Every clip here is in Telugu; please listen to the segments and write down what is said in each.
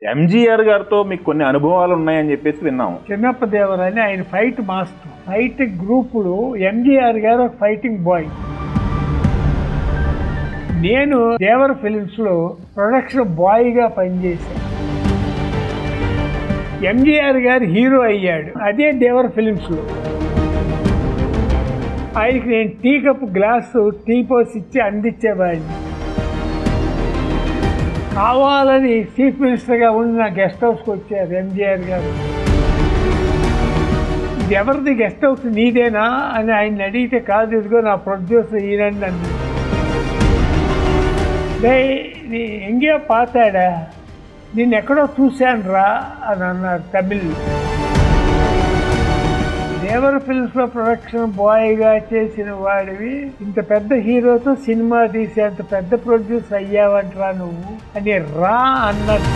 ఎంజీఆర్ గారితో మీకు కొన్ని అనుభవాలు ఉన్నాయని చెప్పేసి విన్నాం. చిన్నప్ప దేవరాని ఆయన ఫైట్ మాస్టర్, ఫైట్ గ్రూపులు. ఎంజీఆర్ గారు ఒక ఫైటింగ్ బాయ్. నేను దేవర ఫిలిమ్స్లో ప్రొడక్షన్ బాయ్గా పనిచేశాను. ఎంజీఆర్ గారు హీరో అయ్యాడు అదే దేవర ఫిలిమ్స్లో. ఆయనకి నేను టీ కప్ గ్లాసు టీ పోసి ఇచ్చి అందించేవాడిని. కావాలని చీఫ్ మినిస్టర్గా ఉండి నా గెస్ట్ హౌస్కి వచ్చారు ఎంజీఆర్ గారు. ఇది ఎవరిది గెస్ట్ హౌస్, నీదేనా అని ఆయన అడిగితే, కాదు ఇదిగో నా ప్రొడ్యూసర్ ఈయనండి అన్నాడు. నీ ఎంగే పాతాడా, నేను ఎక్కడో చూశాను రా అని అన్నారు తమిళ్. దేవర ఫిల్మ్స్లో ప్రొడక్షన్ బాయ్గా చేసిన వాడివి ఇంత పెద్ద హీరోతో సినిమా తీసేంత పెద్ద ప్రొడ్యూసర్ అయ్యావంటరా నువ్వు అని రా అన్నట్టు.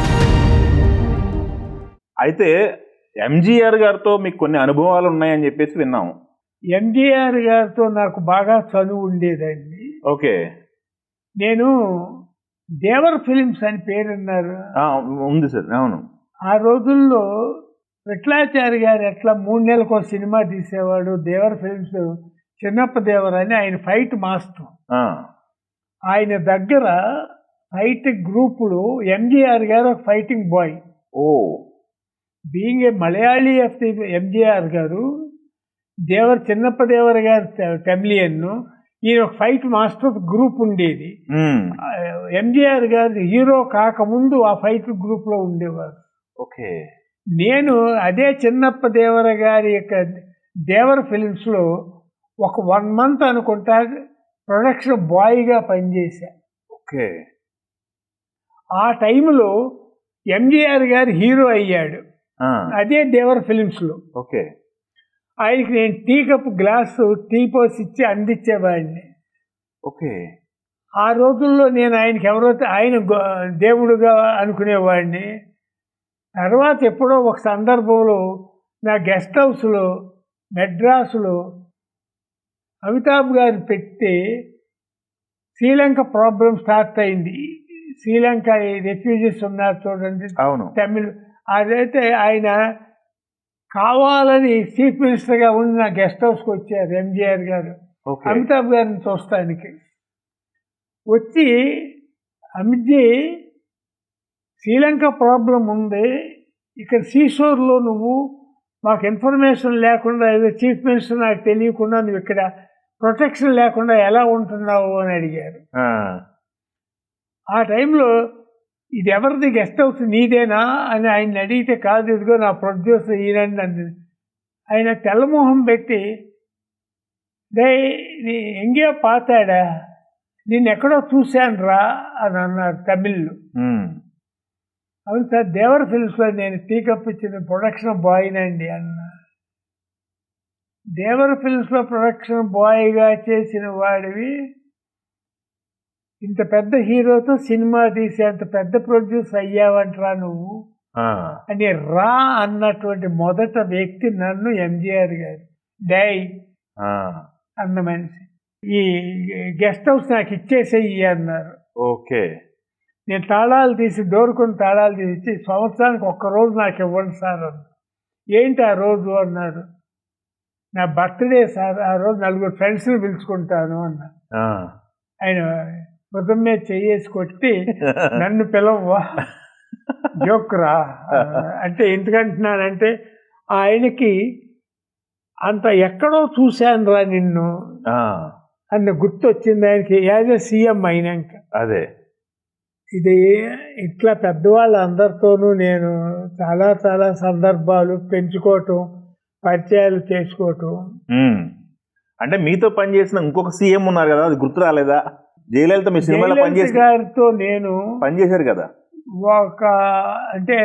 అయితే ఎంజీఆర్ గారితో మీకు కొన్ని అనుభవాలు ఉన్నాయని చెప్పేసి విన్నాం. ఎంజీఆర్ గారితో నాకు బాగా చనువు ఉండేదండి. ఓకే. నేను దేవర ఫిలిమ్స్ అని పేరున్నారు ఉంది సార్. అవును. ఆ రోజుల్లో విఠలాచారి గారు ఎట్లా 3 నెలలకు సినిమా తీసేవాడు. దేవర ఫిలిమ్స్ చిన్నప్ప దేవర అని ఆయన ఫైట్ మాస్టర్. ఆయన దగ్గర ఫైట్ గ్రూపులు. ఎంజీఆర్ గారు ఒక fighting boy. Being a Malayali of the MGR గారు, దేవర చిన్నప్ప దేవర గారు తమిళియన్, ఈయన ఒక ఫైట్ మాస్టర్ గ్రూప్ ఉండేది. ఎంజీఆర్ గారు హీరో కాకముందు ఆ ఫైట్ గ్రూప్లో ఉండేవారు. ఓకే. నేను అదే చిన్నప్ప దేవర గారి యొక్క దేవర ఫిలిమ్స్లో ఒక 1 month అనుకుంటా ప్రొడక్షన్ బాయ్గా పనిచేశాను. ఓకే. ఆ టైంలో ఎంజీఆర్ గారు హీరో అయ్యాడు అదే దేవర ఫిలిమ్స్లో. ఓకే. ఆయనకి నేను టీ కప్ గ్లాసు టీ పోసి ఇచ్చి అందించేవాడిని. ఓకే. ఆ రోజుల్లో నేను ఆయనకి ఎవరైతే ఆయన దేవుడుగా అనుకునేవాడిని. తర్వాత ఎప్పుడో ఒక సందర్భంలో నా గెస్ట్ హౌస్లో మెడ్రాసులో అమితాబ్ గారు పెట్టి శ్రీలంక ప్రాబ్లం స్టార్ట్ అయింది. శ్రీలంక రెఫ్యూజీస్ ఉన్నారు చూడండి, అవును, తమిళ్. అదైతే ఆయన కావాలని చీఫ్ మినిస్టర్గా ఉండి నా గెస్ట్ హౌస్కి వచ్చారు ఎంజీఆర్ గారు అమితాబ్ గారిని చూస్తానికి. వచ్చి, అమిత్జీ శ్రీలంక ప్రాబ్లం ఉంది, ఇక్కడ సీషోర్లో నువ్వు మాకు ఇన్ఫర్మేషన్ లేకుండా, ఏదో చీఫ్ మినిస్టర్ నాకు తెలియకుండా నువ్వు ఇక్కడ ప్రొటెక్షన్ లేకుండా ఎలా ఉంటున్నావు అని అడిగారు. ఆ టైంలో ఇది ఎవరిది గెస్ట్ హౌస్, నీదేనా అని ఆయన అడిగితే, కాదు ఇదిగో నా ప్రొడ్యూసర్ ఈయనండి అన్నది. ఆయన తెల్లమోహం పెట్టి, నీ ఎంగే పాతాడా, నేను ఎక్కడో చూశాను రా అని అన్నారు తమిళ్. అవును సార్, దేవర ఫిల్మ్స్లో నేను టీ కప్ ఇచ్చిన ప్రొడక్షన్ బాయ్నండి అన్న. దేవర ఫిల్మ్స్లో ప్రొడక్షన్ బాయ్గా చేసిన వాడివి ఇంత పెద్ద హీరోతో సినిమా తీసేంత పెద్ద ప్రొడ్యూసర్ అయ్యావంటరా నువ్వు అని రా అన్నటువంటి మొదట వ్యక్తి నన్ను ఎంజీఆర్ గారు. డై అన్న మనిషి, ఈ గెస్ట్ హౌస్ నాకు ఇచ్చేసేయి అన్నారు. ఓకే. నేను తాళాలు తీసి, డోరుకొని తాళాలు తీసి, సంవత్సరానికి 1 రోజు నాకు ఇవ్వండి సార్ అన్న. ఏంటి ఆ రోజు అన్నారు. నా బర్త్డే సార్, ఆ రోజు 4 ఫ్రెండ్స్ని పిలుచుకుంటాను అన్న. ఆయన ఉదయం మీద చెయ్యేసి కొట్టి, నన్ను పిలవ్వా జోక్రా అంటే ఎందుకంటున్నానంటే, ఆయనకి అంత ఎక్కడో చూశాను రా నిన్ను అన్న గుర్తొచ్చింది ఆయనకి యాజ్ ఎ సీఎం అయినాక. అదే ఇది ఇట్లా పెద్దవాళ్ళ అందరితోనూ నేను చాలా చాలా సందర్భాలు పెంచుకోవటం, పరిచయాలు చేసుకోవటం. అంటే మీతో పనిచేసిన ఇంకొక సీఎం ఉన్నారు కదా, అది గుర్తు రాలేదా? జయలలిత మీ సినిమాలో గారితో నేను పనిచేశారు కదా. అంటే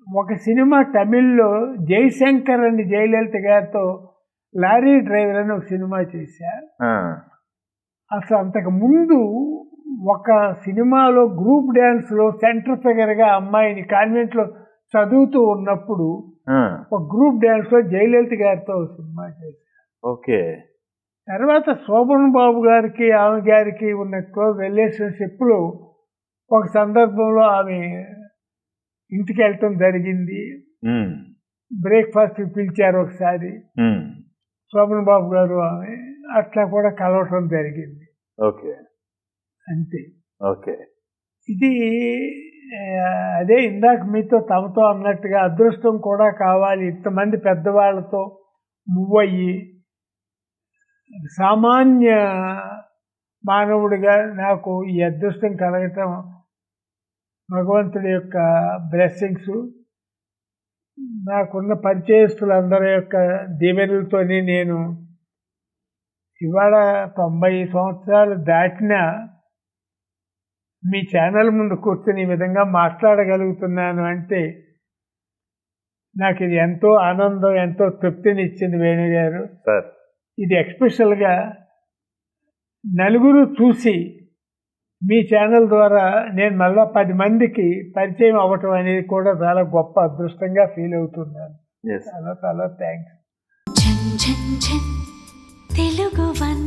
ఒక సినిమా తమిళ్లో జయశంకర్ అని జయలలిత గారితో లారీ డ్రైవర్ అని ఒక సినిమా చేశా. అసలు అంతకు ముందు ఒక సినిమాలో గ్రూప్ డ్యాన్స్లో సెంటర్ ఫిగర్గా అమ్మాయిని కాన్వెంట్లో చదువుతూ ఉన్నప్పుడు ఒక గ్రూప్ డ్యాన్స్లో జయలలిత గారితో ఒక సినిమా చేశారు. ఓకే. తర్వాత శోభన్ బాబు గారికి ఆమె గారికి ఉన్న క్లోజ్ రిలేషన్షిప్లో ఒక సందర్భంలో ఆమె ఇంటికి వెళ్ళటం జరిగింది. ఉమ్, బ్రేక్ఫాస్ట్ పిలిచారు ఒకసారి ఉమ్, శోభన్ బాబు గారు ఆమె, అట్లా కూడా కలవటం జరిగింది. ఓకే అంతే. ఓకే ఇది అదే ఇందాక మీతో తమతో అన్నట్టుగా అదృష్టం కూడా కావాలి. ఇంతమంది పెద్దవాళ్ళతో మూవ్ అయ్యి సామాన్య మానవుడిగా నాకు ఈ అదృష్టం కలగటం భగవంతుడి యొక్క బ్లెస్సింగ్స్, నాకున్న పరిచయస్తులందరి యొక్క దీవెనలతోనే నేను ఇవాళ 90 సంవత్సరాలు దాటినా మీ ఛానల్ ముందు కూర్చొని ఈ విధంగా మాట్లాడగలుగుతున్నాను అంటే నాకు ఇది ఎంతో ఆనందం, ఎంతో తృప్తిని ఇచ్చింది వేణు గారు. సార్ ఇది ఎక్స్పెషల్గా నలుగురు చూసి మీ ఛానల్ ద్వారా నేను మళ్ళా 10 మందికి పరిచయం అవ్వటం అనేది కూడా చాలా గొప్ప అదృష్టంగా ఫీల్ అవుతున్నాను. ఎస్ చాలా చాలా థ్యాంక్స్. తెలుగు వన్